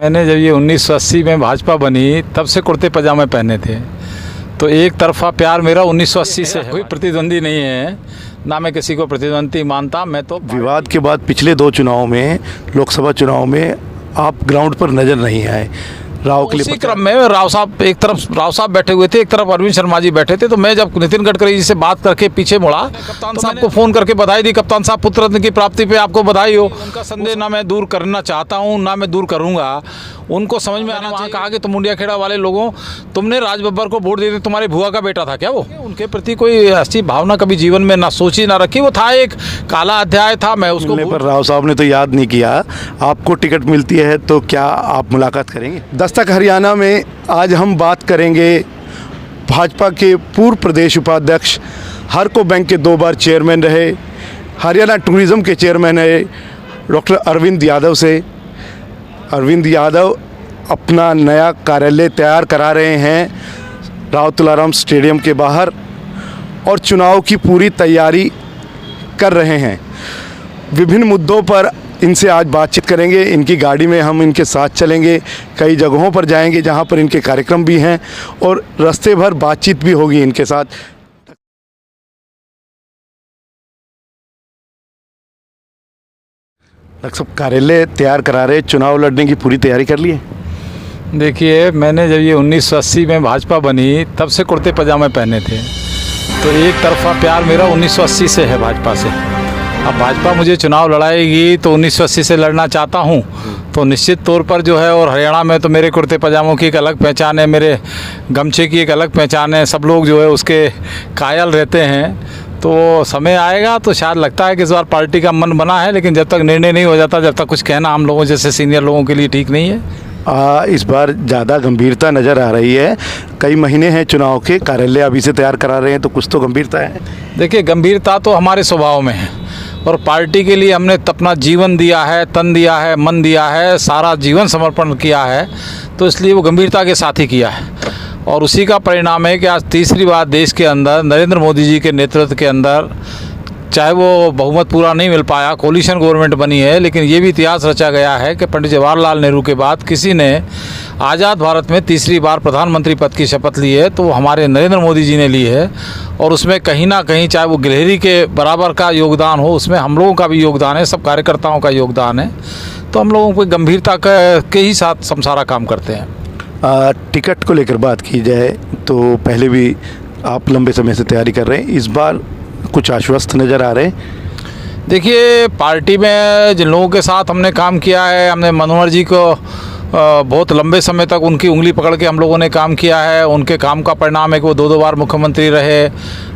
मैंने जब ये 1980 में भाजपा बनी तब से कुर्ते पजामे पहने थे, तो एक तरफा प्यार मेरा 1980 से है। कोई प्रतिद्वंदी नहीं है, ना मैं किसी को प्रतिद्वंदी मानता। मैं तो विवाद के बाद पिछले 2 चुनाव में, लोकसभा चुनाव में आप ग्राउंड पर नजर नहीं आए। राव के उसी क्रम में राव साहब, एक तरफ राव साहब बैठे हुए थे, एक तरफ अरविंद शर्मा जी बैठे थे, तो मैं जब नितिन गडकरी जी से बात करके पीछे मुड़ा, कप्तान साहब को फोन करके बधाई दी। कप्तान साहब, पुत्र रत्न की प्राप्ति पे आपको बधाई हो। उनका संदेह ना मैं दूर करना चाहता हूँ, ना मैं दूर करूँगा। उनको समझ में आना चाहिए। कहा कि तुम मुंडिया खेड़ा वाले लोगों, तुमने राज बब्बर को वोट दिए थे, तुम्हारे भुआ का बेटा था क्या वो? उनके प्रति कोई ऐसी भावना कभी जीवन में ना सोची ना रखी। वो था एक काला अध्याय था, मैं उसको पर राव साहब ने तो याद नहीं किया। आपको टिकट मिलती है तो क्या आप मुलाकात करेंगे? दस्तक हरियाणा में आज हम बात करेंगे भाजपा के पूर्व प्रदेश उपाध्यक्ष, हरको बैंक के 2 बार चेयरमैन रहे, हरियाणा टूरिज्म के चेयरमैन रहे, डॉक्टर अरविंद यादव से। अरविंद यादव अपना नया कार्यालय तैयार करा रहे हैं राव तुलाराम स्टेडियम के बाहर और चुनाव की पूरी तैयारी कर रहे हैं। विभिन्न मुद्दों पर इनसे आज बातचीत करेंगे। इनकी गाड़ी में हम इनके साथ चलेंगे, कई जगहों पर जाएंगे जहां पर इनके कार्यक्रम भी हैं और रास्ते भर बातचीत भी होगी इनके साथ। डॉक्टर साहब, कार्यालय तैयार करा रहे, चुनाव लड़ने की पूरी तैयारी कर ली है? देखिए, मैंने जब ये 1980 में भाजपा बनी तब से कुर्ते पजामे पहने थे, तो एक तरफा प्यार मेरा 1980 से है भाजपा से। अब भाजपा मुझे चुनाव लड़ाएगी तो 1980 से लड़ना चाहता हूँ, तो निश्चित तौर पर जो है, और हरियाणा में तो मेरे कुर्ते पजामों की एक अलग पहचान है, मेरे गमछे की एक अलग पहचान है। सब लोग जो है उसके कायल रहते हैं। तो समय आएगा तो शायद लगता है कि इस बार पार्टी का मन बना है, लेकिन जब तक निर्णय नहीं हो जाता, जब तक कुछ कहना हम लोगों जैसे सीनियर लोगों के लिए ठीक नहीं है। इस बार ज़्यादा गंभीरता नज़र आ रही है। कई महीने हैं चुनाव के, कार्यालय अभी से तैयार करा रहे हैं, तो कुछ तो गंभीरता है। देखिए, गंभीरता तो हमारे स्वभाव में है, और पार्टी के लिए हमने अपना जीवन दिया है, तन दिया है, मन दिया है, सारा जीवन समर्पण किया है, तो इसलिए वो गंभीरता के साथ ही किया है। और उसी का परिणाम है कि आज तीसरी बार देश के अंदर नरेंद्र मोदी जी के नेतृत्व के अंदर, चाहे वो बहुमत पूरा नहीं मिल पाया, कोलिशन गवर्नमेंट बनी है, लेकिन ये भी इतिहास रचा गया है कि पंडित जवाहरलाल नेहरू के बाद किसी ने आज़ाद भारत में तीसरी बार प्रधानमंत्री पद की शपथ ली है, तो हमारे नरेंद्र मोदी जी ने ली है। और उसमें कहीं ना कहीं, चाहे वो गिलहरी के बराबर का योगदान हो, उसमें हम लोगों का भी योगदान है, सब कार्यकर्ताओं का योगदान है। तो हम लोगों को गंभीरता के ही साथ हम सारा काम करते हैं। टिकट को लेकर बात की जाए तो पहले भी आप लंबे समय से तैयारी कर रहे हैं, इस बार कुछ आश्वस्त नज़र आ रहे हैं? देखिए, पार्टी में जिन लोगों के साथ हमने काम किया है, हमने मनोहर जी को बहुत लंबे समय तक उनकी उंगली पकड़ के हम लोगों ने काम किया है। उनके काम का परिणाम है कि वो 2 बार मुख्यमंत्री रहे।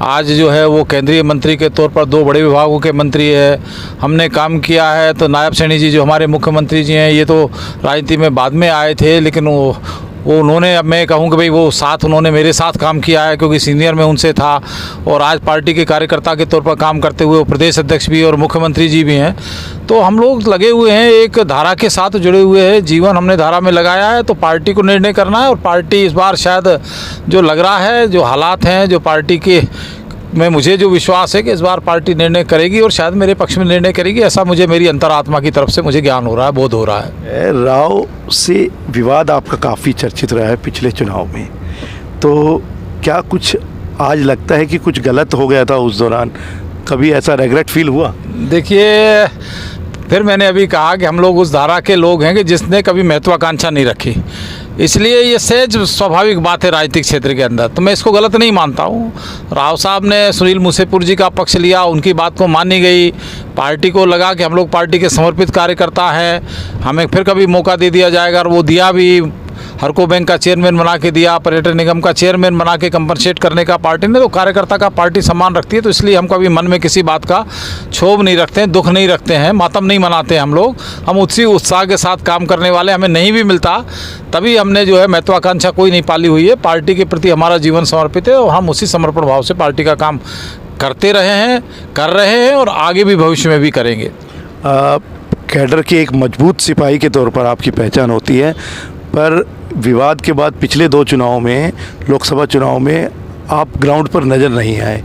आज जो है वो केंद्रीय मंत्री के तौर पर 2 बड़े विभागों के मंत्री है। हमने काम किया है। तो नायब सैनी जी जो हमारे मुख्यमंत्री जी हैं, ये तो राजनीति में बाद में आए थे, लेकिन वो उन्होंने, अब मैं कहूँ कि भाई वो साथ उन्होंने मेरे साथ काम किया है, क्योंकि सीनियर में उनसे था, और आज पार्टी के कार्यकर्ता के तौर पर काम करते हुए वो प्रदेश अध्यक्ष भी और मुख्यमंत्री जी भी हैं। तो हम लोग लगे हुए हैं, एक धारा के साथ जुड़े हुए हैं, जीवन हमने धारा में लगाया है। तो पार्टी को निर्णय करना है, और पार्टी इस बार शायद जो लग रहा है, जो हालात हैं, जो पार्टी के में मुझे जो विश्वास है कि इस बार पार्टी निर्णय करेगी, और शायद मेरे पक्ष में निर्णय करेगी, ऐसा मुझे मेरी अंतरात्मा की तरफ से मुझे ज्ञान हो रहा है, बोध हो रहा है। राव से विवाद आपका काफ़ी चर्चित रहा है पिछले चुनाव में, तो क्या कुछ आज लगता है कि कुछ गलत हो गया था उस दौरान? कभी ऐसा रिग्रेट फील हुआ? देखिए, फिर मैंने अभी कहा कि हम लोग उस धारा के लोग हैं कि जिसने कभी महत्वाकांक्षा नहीं रखी, इसलिए ये सहज स्वाभाविक बात है राजनीतिक क्षेत्र के अंदर, तो मैं इसको गलत नहीं मानता हूँ। राव साहब ने सुनील मूसेपुर जी का पक्ष लिया, उनकी बात को मानी गई। पार्टी को लगा कि हम लोग पार्टी के समर्पित कार्यकर्ता हैं, हमें फिर कभी मौका दे दिया जाएगा, और वो दिया भी। हरको बैंक का चेयरमैन बना के दिया, पर्यटन निगम का चेयरमैन बना के कंपनसेट करने का पार्टी ने। तो कार्यकर्ता का पार्टी सम्मान रखती है, तो इसलिए हम कभी मन में किसी बात का क्षोभ नहीं रखते हैं, दुख नहीं रखते हैं, मातम नहीं मनाते हैं हम लोग। हम उसी उत्साह के साथ काम करने वाले, हमें नहीं भी मिलता तभी हमने जो है महत्वाकांक्षा कोई नहीं पाली हुई है। पार्टी के प्रति हमारा जीवन समर्पित है, और हम उसी समर्पण भाव से पार्टी का काम करते रहे हैं, कर रहे हैं, और आगे भी भविष्य में भी करेंगे। कैडर के एक मजबूत सिपाही के तौर पर आपकी पहचान होती है, पर विवाद के बाद पिछले 2 चुनाव में, लोकसभा चुनाव में आप ग्राउंड पर नज़र नहीं आए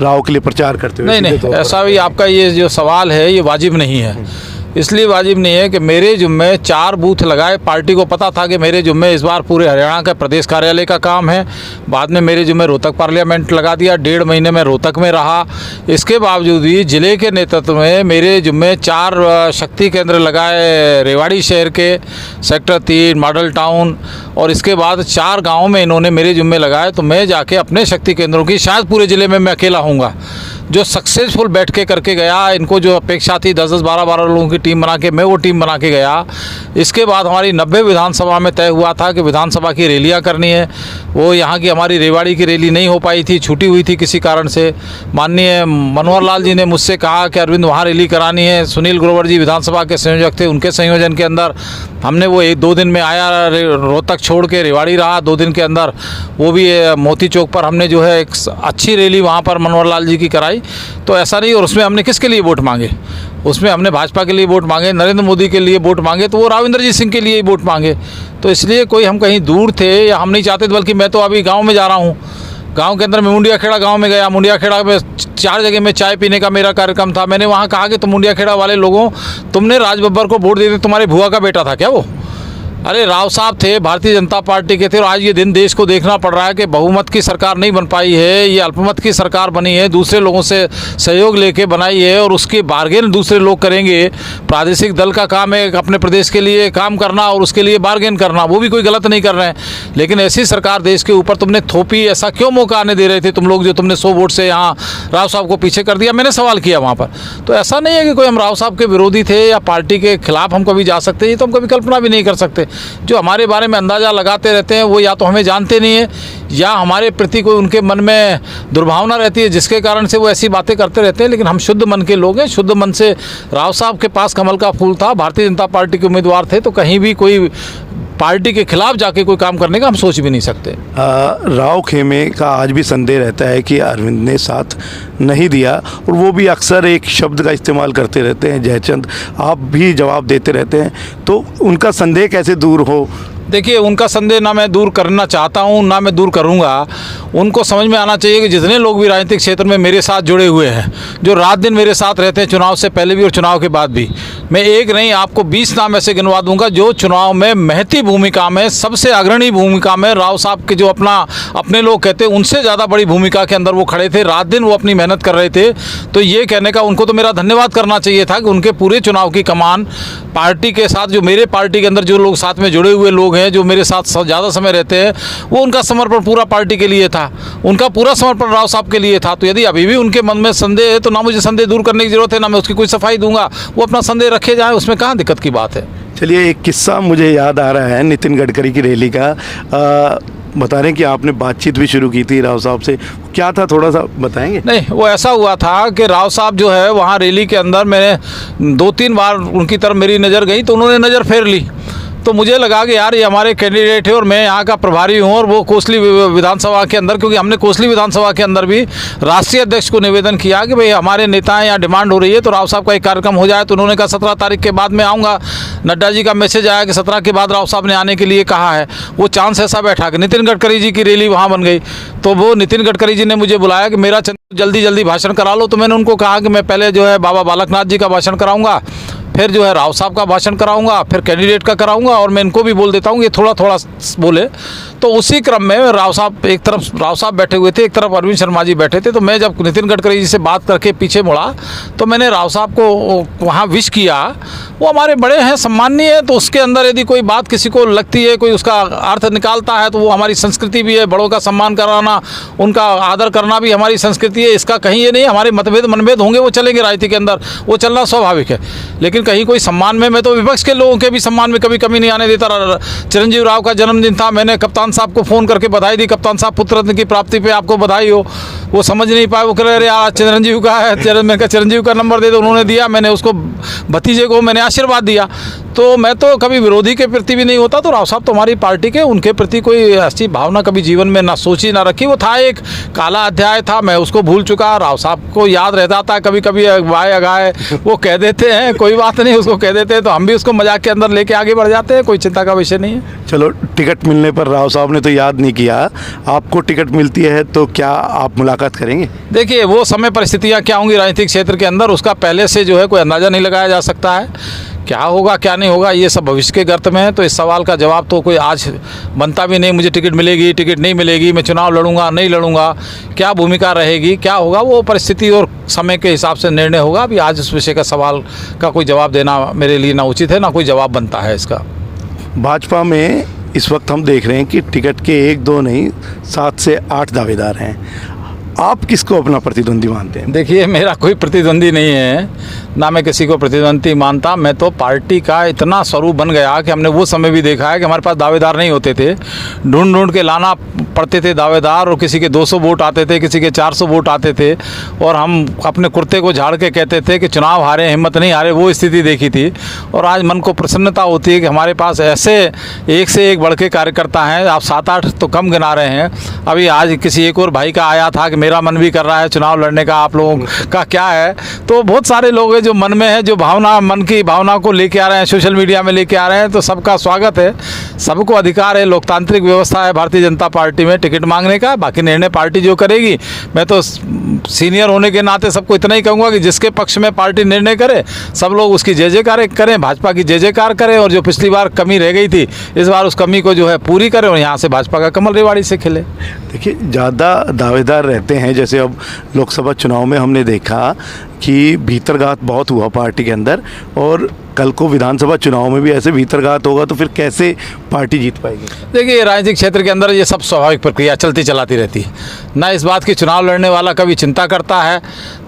राव के लिए प्रचार करते हुए। नहीं, ऐसा भी आपका ये जो सवाल है ये वाजिब नहीं है। इसलिए वाजिब नहीं है कि मेरे जुम्मे 4 बूथ लगाए। पार्टी को पता था कि मेरे जुम्मे इस बार पूरे हरियाणा का प्रदेश कार्यालय का काम है। बाद में मेरे जुम्मे रोहतक पार्लियामेंट लगा दिया, 1.5 महीने में रोहतक में रहा। इसके बावजूद भी ज़िले के नेतृत्व में मेरे जुम्मे 4 शक्ति केंद्र लगाए, रेवाड़ी शहर के, सेक्टर 3, मॉडल टाउन, और इसके बाद 4 गाँव में इन्होंने मेरे जुम्मे लगाए। तो मैं जाके अपने शक्ति केंद्रों की, शायद पूरे ज़िले में मैं अकेला हूँगा जो सक्सेसफुल बैठ के करके गया। इनको जो अपेक्षा थी 10-10, 12-12 लोगों की टीम बना के, मैं वो टीम बना के गया। इसके बाद हमारी 90 विधानसभा में तय हुआ था कि विधानसभा की रैलियां करनी है। वो यहाँ की हमारी रेवाड़ी की रैली नहीं हो पाई थी, छूटी हुई थी किसी कारण से। माननीय मनोहर लाल जी ने मुझसे कहा कि अरविंद वहाँ रैली करानी है। सुनील ग्रोवर जी विधानसभा के संयोजक थे, उनके संयोजन के अंदर हमने वो 1-2 दिन में आया, रोहतक छोड़ के रेवाड़ी रहा 2 दिन के अंदर। वो भी मोती चौक पर हमने जो है एक अच्छी रैली वहाँ पर मनोहर लाल जी की कराई। तो ऐसा नहीं, और उसमें हमने किसके लिए वोट मांगे? उसमें हमने भाजपा के लिए वोट मांगे, नरेंद्र मोदी के लिए वोट मांगे, तो वो राविंद्रजीत सिंह के लिए ही वोट मांगे। तो इसलिए कोई हम कहीं दूर थे या हम नहीं चाहते थे, बल्कि मैं तो अभी गांव में जा रहा हूं। गांव के अंदर मैं मुंडिया खेड़ा गांव में गया। मुंडिया खेड़ा में 4 जगह में चाय पीने का मेरा कार्यक्रम था। मैंने वहाँ कहा कि तुम मुंडिया खेड़ा वाले लोगों, तुमने राज बब्बर को वोट दिए थे, तुम्हारे भुआ का बेटा था क्या वो? अरे राव साहब थे, भारतीय जनता पार्टी के थे, और आज ये दिन देश को देखना पड़ रहा है कि बहुमत की सरकार नहीं बन पाई है, ये अल्पमत की सरकार बनी है, दूसरे लोगों से सहयोग लेके बनाई है, और उसके बार्गेन दूसरे लोग करेंगे। प्रादेशिक दल का काम है अपने प्रदेश के लिए काम करना और उसके लिए बार्गेन करना, वो भी कोई गलत नहीं कर रहे हैं। लेकिन ऐसी सरकार देश के ऊपर तुमने थोपी, ऐसा क्यों मौका आने दे रहे थे तुम लोग, जो तुमने 100 वोट से यहाँ राव साहब को पीछे कर दिया? मैंने सवाल किया वहाँ पर। तो ऐसा नहीं है कि कोई हम राव साहब के विरोधी थे या पार्टी के खिलाफ हम कभी जा सकते, ये तो हम कभी कल्पना भी नहीं कर सकते। जो हमारे बारे में अंदाज़ा लगाते रहते हैं वो या तो हमें जानते नहीं है, या हमारे प्रति कोई उनके मन में दुर्भावना रहती है, जिसके कारण से वो ऐसी बातें करते रहते हैं। लेकिन हम शुद्ध मन के लोग हैं। शुद्ध मन से राव साहब के पास कमल का फूल था, भारतीय जनता पार्टी के उम्मीदवार थे, तो कहीं भी कोई पार्टी के खिलाफ जाके कोई काम करने का हम सोच भी नहीं सकते। राव खेमे का आज भी संदेह रहता है कि अरविंद ने साथ नहीं दिया, और वो भी अक्सर एक शब्द का इस्तेमाल करते रहते हैं, जयचंद, आप भी जवाब देते रहते हैं, तो उनका संदेह कैसे दूर हो? देखिए, उनका संदेह ना मैं दूर करना चाहता हूं, ना मैं दूर करूंगा। उनको समझ में आना चाहिए कि जितने लोग भी राजनीतिक क्षेत्र में मेरे साथ जुड़े हुए हैं, जो रात दिन मेरे साथ रहते हैं, चुनाव से पहले भी और चुनाव के बाद भी, मैं एक नहीं आपको 20 नाम ऐसे गिनवा दूंगा जो चुनाव में महती भूमिका में, सबसे अग्रणी भूमिका में, राव साहब के जो अपने लोग कहते हैं उनसे ज़्यादा बड़ी भूमिका के अंदर वो खड़े थे। रात दिन वो अपनी मेहनत कर रहे थे। तो ये कहने का उनको तो मेरा धन्यवाद करना चाहिए था कि उनके पूरे चुनाव की कमान पार्टी के साथ, जो मेरे पार्टी के अंदर जो लोग साथ में जुड़े हुए लोग हैं, जो मेरे साथ ज़्यादा समय रहते हैं, वो उनका समर्पण पूरा पार्टी के लिए था, उनका पूरा समर्पण राव साहब के लिए था। तो यदि अभी भी उनके मन में संदेह है तो ना मुझे संदेह दूर करने की ज़रूरत है, ना मैं उसकी कोई सफाई दूंगा। वो अपना संदेह रखे जाए, उसमें कहाँ दिक्कत की बात है। चलिए, एक किस्सा मुझे याद आ रहा है नितिन गडकरी की रैली का। बता रहे हैं कि आपने बातचीत भी शुरू की थी राव साहब से, क्या था थोड़ा सा बताएंगे? नहीं, वो ऐसा हुआ था कि राव साहब जो है वहाँ रैली के अंदर मैंने 2-3 बार उनकी तरफ मेरी नज़र गई, तो उन्होंने नज़र फेर ली। तो मुझे लगा कि यार ये हमारे कैंडिडेट है और मैं यहाँ का प्रभारी हूँ, और वो कोसली विधानसभा के अंदर, क्योंकि हमने कोसली विधानसभा के अंदर भी राष्ट्रीय अध्यक्ष को निवेदन किया कि भाई हमारे नेता यहाँ डिमांड हो रही है तो राव साहब का एक कार्यक्रम हो जाए। तो उन्होंने कहा 17 तारीख के बाद मैं आऊँगा। नड्डा जी का मैसेज आया कि 17 के बाद राव साहब ने आने के लिए कहा है। वो चांस ऐसा बैठा कि नितिन गडकरी जी की रैली वहाँ बन गई। तो वो नितिन गडकरी जी ने मुझे बुलाया कि मेरा जल्दी जल्दी भाषण करा लो। तो मैंने उनको कहा कि मैं पहले जो है बाबा बालकनाथ जी का भाषण कराऊंगा, फिर जो है राव साहब का भाषण कराऊंगा, फिर कैंडिडेट का कराऊंगा, और मैं इनको भी बोल देता हूँ ये थोड़ा थोड़ा बोले। तो उसी क्रम में राव साहब, एक तरफ राव साहब बैठे हुए थे, एक तरफ अरविंद शर्मा जी बैठे थे। तो मैं जब नितिन गडकरी जी से बात करके पीछे मुड़ा तो मैंने राव साहब को वहाँ विश किया। वो हमारे बड़े हैं, सम्माननीय है, तो उसके अंदर यदि कोई बात किसी को लगती है, कोई उसका अर्थ निकालता है, तो वो हमारी संस्कृति भी है। बड़ों का सम्मान कराना, उनका आदर करना भी हमारी संस्कृति है। इसका कहीं ये नहीं, हमारे मतभेद मनभेद होंगे, वो चलेंगे राजनीति के अंदर, वो चलना स्वाभाविक है। लेकिन कहीं कोई सम्मान में, मैं तो विपक्ष के लोगों के भी सम्मान में कभी कमी नहीं आने देता। चिरंजीव राव का जन्मदिन था, मैंने कप्तान साहब को फ़ोन करके बधाई दी, कप्तान साहब पुत्र रत्न की प्राप्ति पे आपको बधाई हो। वो समझ नहीं पाए, वो कह रहे यार चिरंजीव का है, मैंने कहा चिरंजीव का नंबर दे दो, उन्होंने दिया। मैंने उसको भतीजे को मैंने आशीर्वाद दिया। तो मैं तो कभी विरोधी के प्रति भी नहीं होता। तो राव साहब तो हमारी पार्टी के, उनके प्रति कोई ऐसी भावना कभी जीवन में ना सोची ना रखी। वो था एक काला अध्याय था, मैं उसको भूल चुका। राव साहब को याद रहता था, कभी कभी वाय अगाए वो कह देते हैं, कोई बात बात नहीं, उसको कह देते हैं तो हम भी उसको मजाक के अंदर लेके आगे बढ़ जाते हैं, कोई चिंता का विषय नहीं है। चलो, टिकट मिलने पर राव साहब ने तो याद नहीं किया, आपको टिकट मिलती है तो क्या आप मुलाकात करेंगे? देखिए, वो समय परिस्थितियाँ क्या होंगी राजनीतिक क्षेत्र के अंदर, उसका पहले से जो है कोई अंदाज़ा नहीं लगाया जा सकता है। क्या होगा क्या नहीं होगा ये सब भविष्य के गर्त में है। तो इस सवाल का जवाब तो कोई आज बनता भी नहीं, मुझे टिकट मिलेगी टिकट नहीं मिलेगी, मैं चुनाव लड़ूंगा नहीं लड़ूंगा, क्या भूमिका रहेगी क्या होगा, वो परिस्थिति और समय के हिसाब से निर्णय होगा। अभी आज इस विषय का सवाल का कोई जवाब देना मेरे लिए ना उचित है, ना कोई जवाब बनता है इसका। भाजपा में इस वक्त हम देख रहे हैं कि टिकट के 1-2 नहीं 7 से 8 दावेदार हैं। आप किसको अपना प्रतिद्वंदी मानते हैं? देखिए, मेरा कोई प्रतिद्वंदी नहीं है, ना मैं किसी को प्रतिद्वंदी मानता। मैं तो पार्टी का इतना स्वरूप बन गया कि हमने वो समय भी देखा है कि हमारे पास दावेदार नहीं होते थे, ढूंढ ढूंढ के लाना पड़ते थे दावेदार, और किसी के 200 वोट आते थे, किसी के 400 वोट आते थे, और हम अपने कुर्ते को झाड़ के कहते थे कि चुनाव हारे हिम्मत नहीं हारे, वो स्थिति देखी थी। और आज मन को प्रसन्नता होती है कि हमारे पास ऐसे एक से एक बढ़ के कार्यकर्ता हैं। आप 7-8 तो कम गिना रहे हैं। अभी आज किसी एक और भाई का आया था कि मेरा मन भी कर रहा है चुनाव लड़ने का, आप लोगों का क्या है? तो बहुत सारे लोग हैं जो मन में है, जो भावना, मन की भावना को लेके आ रहे हैं, सोशल मीडिया में लेके आ रहे हैं। तो सबका स्वागत है, सबको अधिकार है, लोकतांत्रिक व्यवस्था है भारतीय जनता पार्टी में टिकट मांगने का। बाकी निर्णय पार्टी जो करेगी, मैं तो सीनियर होने के नाते सबको इतना ही कहूँगा कि जिसके पक्ष में पार्टी निर्णय करे सब लोग उसकी जय जयकार करें, भाजपा की जय जयकार करें, और जो पिछली बार कमी रह गई थी इस बार उस कमी को जो है पूरी करें, और यहाँ से भाजपा का कमल रेवाड़ी से खिले। देखिए, ज़्यादा दावेदार रहते हैं, जैसे अब लोकसभा चुनाव में हमने देखा कि भीतरघात बहुत हुआ पार्टी के अंदर, और कल को विधानसभा चुनाव में भी ऐसे भीतरघात होगा तो फिर कैसे पार्टी जीत पाएगी? देखिए, राजनीतिक क्षेत्र के अंदर ये सब स्वाभाविक प्रक्रिया चलती चलाती रहती है। ना इस बात की चुनाव लड़ने वाला कभी चिंता करता है,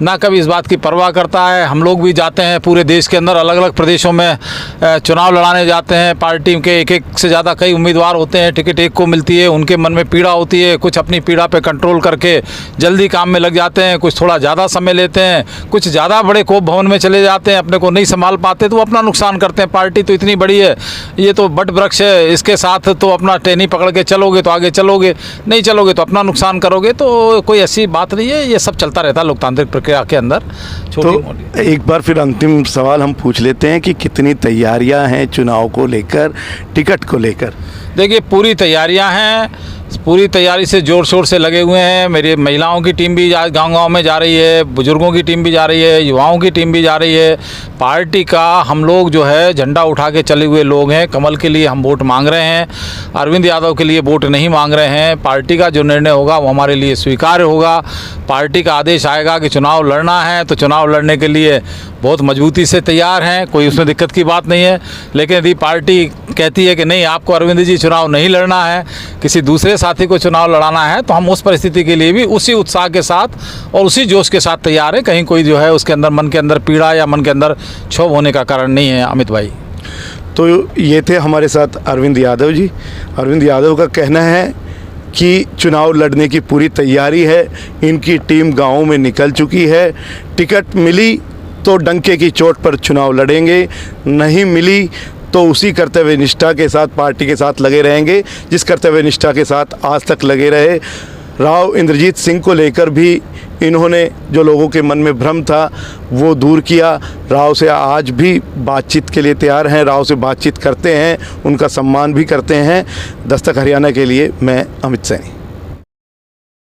ना कभी इस बात की परवाह करता है। हम लोग भी जाते हैं पूरे देश के अंदर, अलग अलग प्रदेशों में चुनाव लड़ाने जाते हैं। पार्टी के एक से ज़्यादा कई उम्मीदवार होते हैं, टिकट एक को मिलती है, उनके मन में पीड़ा होती है। कुछ अपनी पीड़ा पर कंट्रोल करके जल्दी काम में लग जाते हैं, कुछ थोड़ा ज़्यादा समय लेते हैं, कुछ ज़्यादा बड़े कोप भवन में चले जाते हैं, अपने को नहीं संभाल पाते तो वो अपना नुकसान करते हैं। पार्टी तो इतनी बड़ी है, ये तो बट वृक्ष है, इसके साथ तो अपना टहनी पकड़ के चलोगे तो आगे चलोगे, नहीं चलोगे तो अपना नुकसान करोगे। तो कोई ऐसी बात नहीं है, ये सब चलता रहता है लोकतांत्रिक प्रक्रिया के अंदर। तो एक बार फिर अंतिम सवाल हम पूछ लेते हैं कि कितनी तैयारियां हैं चुनाव को लेकर, टिकट को लेकर? देखिए, पूरी तैयारियां हैं, पूरी तैयारी से जोर शोर से लगे हुए हैं। मेरी महिलाओं की टीम भी गांव-गांव में जा रही है, बुजुर्गों की टीम भी जा रही है, युवाओं की टीम भी जा रही है। पार्टी का हम लोग जो है झंडा उठा के चले हुए लोग हैं। कमल के लिए हम वोट मांग रहे हैं, अरविंद यादव के लिए वोट नहीं मांग रहे हैं। पार्टी का जो निर्णय होगा वो हमारे लिए स्वीकार्य होगा। पार्टी का आदेश आएगा कि चुनाव लड़ना है तो चुनाव लड़ने के लिए बहुत मजबूती से तैयार हैं, कोई उसमें दिक्कत की बात नहीं है। लेकिन यदि पार्टी कहती है कि नहीं, आपको अरविंद जी चुनाव नहीं लड़ना है, किसी दूसरे साथी को चुनाव लड़ाना है, तो हम उस परिस्थिति के लिए भी उसी उत्साह के साथ और उसी जोश के साथ तैयार हैं। कहीं कोई जो है उसके अंदर मन के अंदर पीड़ा या मन के अंदर क्षोभ होने का कारण नहीं है। अमित भाई, तो ये थे हमारे साथ अरविंद यादव जी। अरविंद यादव का कहना है कि चुनाव लड़ने की पूरी तैयारी है, इनकी टीम गाँव में निकल चुकी है। टिकट मिली तो डंके की चोट पर चुनाव लड़ेंगे, नहीं मिली तो उसी कर्तव्य निष्ठा के साथ पार्टी के साथ लगे रहेंगे जिस कर्तव्य निष्ठा के साथ आज तक लगे रहे। राव इंद्रजीत सिंह को लेकर भी इन्होंने जो लोगों के मन में भ्रम था वो दूर किया। राव से आज भी बातचीत के लिए तैयार हैं, राव से बातचीत करते हैं, उनका सम्मान भी करते हैं। दस्तक हरियाणा के लिए मैं अमित सैनी।